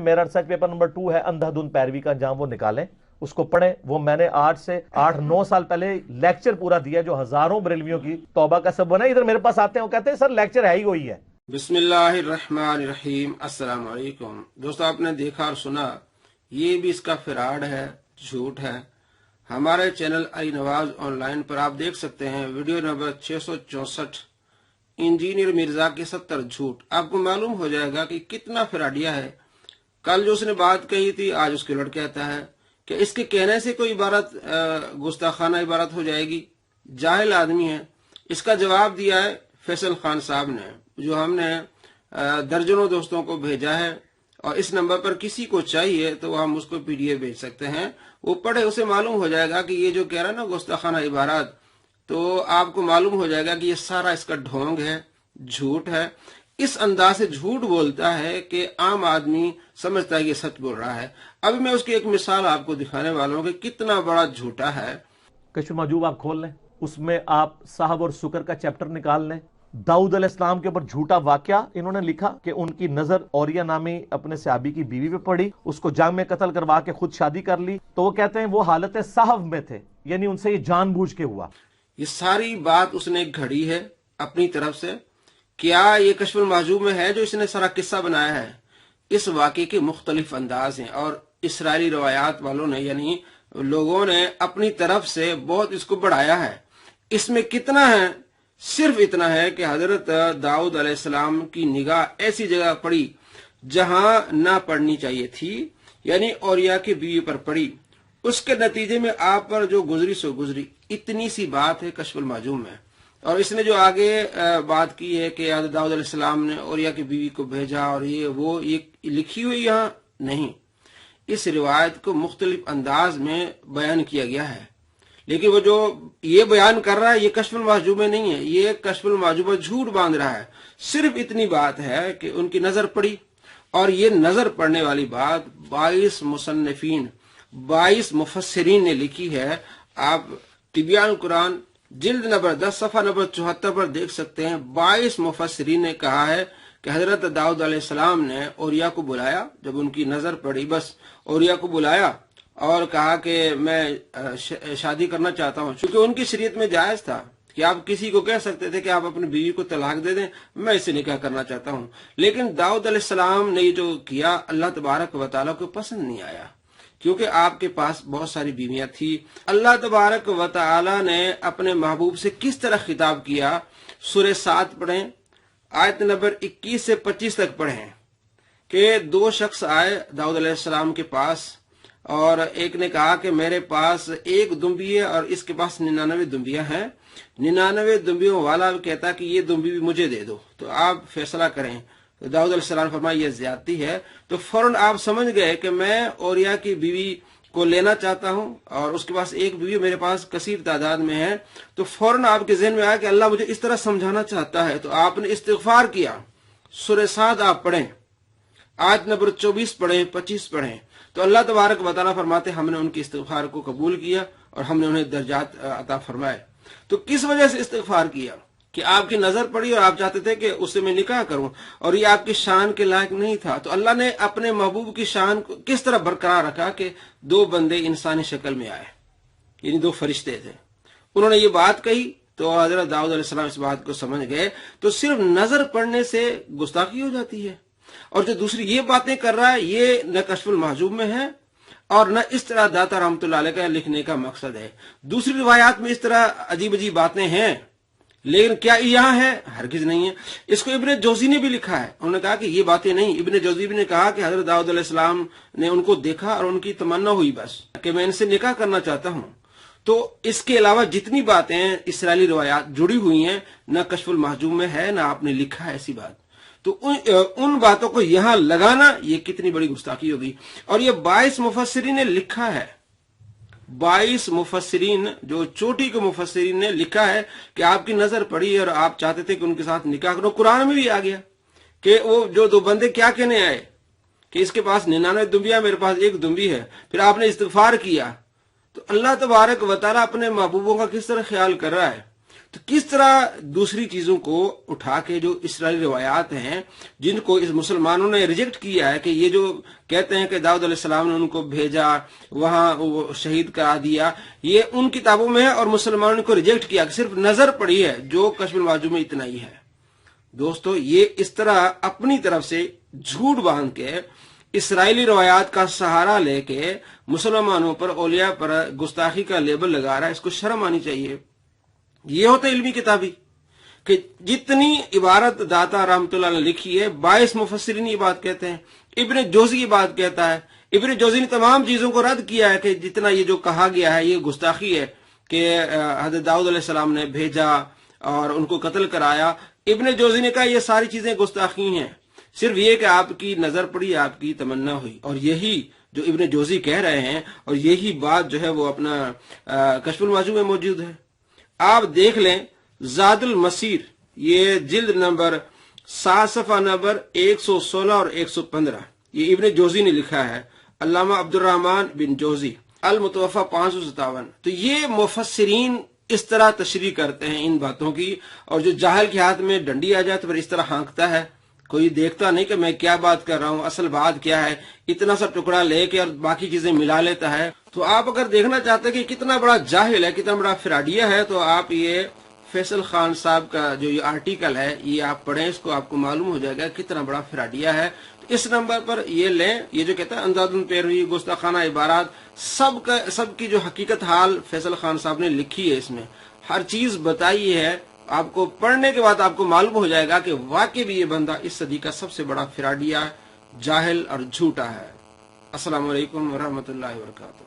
मेरा research paper number 2 है अंधाधुंध पैरवी का अंजाम, वो निकालें, उसको पढ़ें। वो मैंने 8 9 साल पहले लेक्चर पूरा दिया जो हजारों बरेलवियों की तौबा का सब बना। इधर मेरे पास आते हैं, वो कहते हैं सर लेक्चर है ही वही है। बिस्मिल्लाहिर्रहमानिर्रहीम, अस्सलाम वालेकुम। दोस्तों, आपने देखा और सुना, ये भी इसका फ्रॉड है, झूठ है। हमारे चैनल अली नवाज ऑनलाइन पर आप देख सकते हैं वीडियो नंबर 664, इंजीनियर मिर्जा के 70 झूठ। आपको मालूम हो जाएगा कि कितना फ्रॉडिया है। कल जो उसने बात कही थी, आज उसके उलट कहता है कि इसके कहने से कोई इबारत गुस्ताखाना इबारत हो जाएगी। जाहिल आदमी है। इसका जवाब दिया है फैसल खान साहब ने, जो हमने दर्जनों दोस्तों को भेजा है, और इस नंबर पर किसी को चाहिए तो हम उसको पीडीएफ भेज सकते हैं। वो पढ़े, उसे मालूम हो जाएगा कि ये जो कह रहा है ना गुस्ताखाना इबारत, तो आपको मालूम हो जाएगा कि ये सारा इसका ढोंग है, झूठ है। इस अंदाज से झूठ बोलता है कि आम आदमी समझता है ये सच बोल रहा है। अभी मैं उसकी एक मिसाल आपको दिखाने वाला हूँ कि कितना बड़ा झूठा है। कश्फ मजूब आप खोल लें, उसमें आप साहब और शुक्र का चैप्टर निकाल लें। दाऊद अलैहिस्सलाम के ऊपर झूठा वाकया इन्होंने लिखा कि उनकी नजर औरिया नामी अपने सहाबी की बीवी पे पड़ी, उसको जंग में कत्ल करवा के खुद शादी कर ली। तो वो कहते हैं वो हालत साहब में थे, यानी उनसे ये जानबूझ के हुआ। ये सारी बात उसने घड़ी है अपनी तरफ से। क्या ये कश्फुल महजूब में है जो इसने सारा किस्सा बनाया है? इस वाकये के मुख्तलिफ अंदाज हैं, और इसराइली रवायात वालों ने, यानी लोगों ने अपनी तरफ से बहुत इसको बढ़ाया है। इसमें कितना है? सिर्फ इतना है कि हजरत दाऊद अलैहिस्सलाम की निगाह ऐसी जगह पड़ी जहां ना पड़नी चाहिए थी, यानी औरिया की बीवी पर पड़ी। उसके नतीजे में आप पर जो गुजरी सो गुजरी। इतनी सी बात है कश्फुल महजूब में। और इसने जो आगे बात की है कि हजरत दाऊद अलैहिस्सलाम ने औरिया की बीवी को भेजा और ये लिखी हुई यहाँ नहीं। इस रिवायत को मुख्तलिफ अंदाज में बयान किया गया है, लेकिन वो जो ये बयान कर रहा है ये कश्फुल महजूब में नहीं है। ये कश्फुल महजूब में झूठ बांध रहा है। सिर्फ इतनी बात है कि उनकी नजर पड़ी, और ये नजर पड़ने वाली बात 22 मुसन्निफीन, 22 मुफस्सिरीन ने लिखी है। आप तिबियान कुरान जिल्द नंबर 10 सफा नंबर 74 पर देख सकते हैं। 22 मुफस्सिरीन ने कहा है कि हजरत दाऊद अलैहिस्सलाम ने औरिया को बुलाया। जब उनकी नजर पड़ी, बस औरिया को बुलाया और कहा कि मैं शादी करना चाहता हूँ। क्योंकि उनकी शरीयत में जायज था कि आप किसी को कह सकते थे कि आप अपनी बीवी को तलाक दे दें, मैं इससे निकाह करना चाहता हूँ। लेकिन दाऊद अलैहिस्सलाम ने जो किया, अल्लाह तबारक व तआला को पसंद नहीं आया, क्योंकि आपके पास बहुत सारी बीवियां थी। अल्लाह तबारक व तआला ने अपने महबूब से किस तरह खिताब किया? सूरह 7 पढ़ें, आयत नंबर 21 से 25 तक पढ़ें कि 2 शख्स आए दाऊद अलैहिस्सलाम के पास, और एक ने कहा कि मेरे पास 1 दुम्बी है और इसके पास 99 दुम्बियां हैं। 99 दुम्बियों वाला कहता कि ये दुम्बी भी मुझे दे दो, तो आप फैसला करें। तो दाऊद अलैहिस्सलाम फरमाया ये ज्यादती है। तो फौरन आप समझ गए कि मैं औरिया की बीवी को लेना चाहता हूं, और उसके पास 1 बीवी मेरे पास कसीर तादाद में है। तो फौरन आपके ज़हन में आया कि अल्लाह मुझे इस तरह समझाना चाहता है। तो आपने इस्तिग़फ़ार किया। सूरह 7 आप पढ़ें, आयत नंबर 24 पढ़ें, 25 पढ़ें। तो अल्लाह तबारक व तआला फरमाते हमने उनकी इस्तिग़फ़ार को कबूल किया और हमने उन्हें दर्जात अता फरमाए। तो किस वजह से इस्तिग़फ़ार किया? कि आपकी नजर पड़ी और आप चाहते थे कि उससे मैं निकाह करूं, और ये आपकी शान के लायक नहीं था। तो अल्लाह ने अपने महबूब की शान को किस तरह बरकरार रखा कि 2 बंदे इंसानी शक्ल में आए, यानी 2 फरिश्ते थे। उन्होंने ये बात कही तो हजरत दाऊद अलैहिस्सलाम इस बात को समझ गए। तो सिर्फ नजर पड़ने से गुस्ताखी हो जाती है, और जो दूसरी ये बातें कर रहा है ये न कश्फुल महजूब में है और न इस तरह दाता रहमतुल्लाह अलैह का लिखने का मकसद है। दूसरी रिवायात में इस तरह अजीब अजीब बातें हैं, लेकिन क्या यहाँ है? हरगिज नहीं है। इसको इब्ने जोजी ने भी लिखा है। उन्होंने कहा कि ये बातें नहीं। इब्ने जोजी ने कहा कि हजरत दाऊद अलैहिस्सलाम ने उनको देखा और उनकी तमन्ना हुई बस कि मैं इनसे निकाह करना चाहता हूँ। तो इसके अलावा जितनी बातें इसराइली रिवायात जुड़ी हुई हैं, न कश्फुल महजूब में है न आपने लिखा है ऐसी बात। तो उन बातों को यहां लगाना ये कितनी बड़ी गुस्ताखी होगी। और ये 22 मुफस्सिरीन ने लिखा है। 22 मुफस्सिरीन, जो चोटी के मुफस्सिरीन ने लिखा है कि आपकी नजर पड़ी और आप चाहते थे कि उनके साथ निकाह करो। कुरान में भी आ गया कि वो जो 2 बंदे क्या कहने आए कि इसके पास 99 दुम्बियां, मेरे पास 1 दुम्बी है। फिर आपने इस्तिग़फ़ार किया। तो अल्लाह तबारक व तआला अपने महबूबों का किस तरह ख्याल कर रहा है। تو کس طرح دوسری چیزوں کو اٹھا کے جو اسرائیلی روایات ہیں جن کو اس مسلمانوں نے ریجیکٹ کیا ہے کہ یہ جو کہتے ہیں کہ داؤد علیہ السلام نے ان کو بھیجا وہاں وہ شہید کرا دیا، یہ ان کتابوں میں ہے اور مسلمانوں نے کو ریجیکٹ کیا، صرف نظر پڑی ہے جو کشف المحجوب میں اتنا ہی ہے۔ دوستو یہ اس طرح اپنی طرف سے جھوٹ باندھ کے اسرائیلی روایات کا سہارا لے کے مسلمانوں پر اولیاء پر گستاخی کا لیبل لگا رہا ہے، اس کو شرم آنی چاہیے۔ یہ ہوتا ہے علمی کتابی کہ جتنی عبارت داتا رحمت اللہ نے لکھی ہے 22 مفسرین یہ بات کہتے ہیں، ابن جوزی یہ بات کہتا ہے، ابن جوزی نے تمام چیزوں کو رد کیا ہے کہ جتنا یہ جو کہا گیا ہے یہ گستاخی ہے کہ حضرت داؤد علیہ السلام نے بھیجا اور ان کو قتل کرایا۔ ابن جوزی نے کہا یہ ساری چیزیں گستاخی ہیں، صرف یہ کہ آپ کی نظر پڑی، آپ کی تمنا ہوئی، اور یہی جو ابن جوزی کہہ رہے ہیں اور یہی بات جو ہے وہ اپنا کشف المحجوب میں موجود ہے۔ آپ دیکھ لیں زاد المسیر، یہ جلد نمبر 7 صفحہ نمبر 116 اور 115، یہ ابن جوزی نے لکھا ہے، علامہ عبد الرحمن بن جوزی، المتوفى 557۔ تو یہ مفسرین اس طرح تشریح کرتے ہیں ان باتوں کی، اور جو جاہل کے ہاتھ میں ڈنڈی آ جائے تو پھر اس طرح ہانکتا ہے، کوئی دیکھتا نہیں کہ میں کیا بات کر رہا ہوں، اصل بات کیا ہے، اتنا سا ٹکڑا لے کے اور باقی چیزیں ملا لیتا ہے۔ تو آپ اگر دیکھنا چاہتے ہیں کہ کتنا بڑا جاہل ہے، کتنا بڑا فراڈیا ہے، تو آپ یہ فیصل خان صاحب کا جو یہ آرٹیکل ہے یہ آپ پڑھیں، اس کو آپ کو معلوم ہو جائے گا کتنا بڑا فراڈیا ہے۔ اس نمبر پر یہ لیں، یہ جو کہتا ہے اندازن پیروی، گستاخانہ عبارات، سب کی جو حقیقت حال فیصل خان صاحب نے لکھی ہے، اس میں ہر چیز بتائی ہے۔ آپ کو پڑھنے کے بعد آپ کو معلوم ہو جائے گا کہ واقعی بھی یہ بندہ اس صدی کا سب سے بڑا فراڈیا، جاہل اور جھوٹا ہے۔ السلام علیکم ورحمۃ اللہ وبرکاتہ۔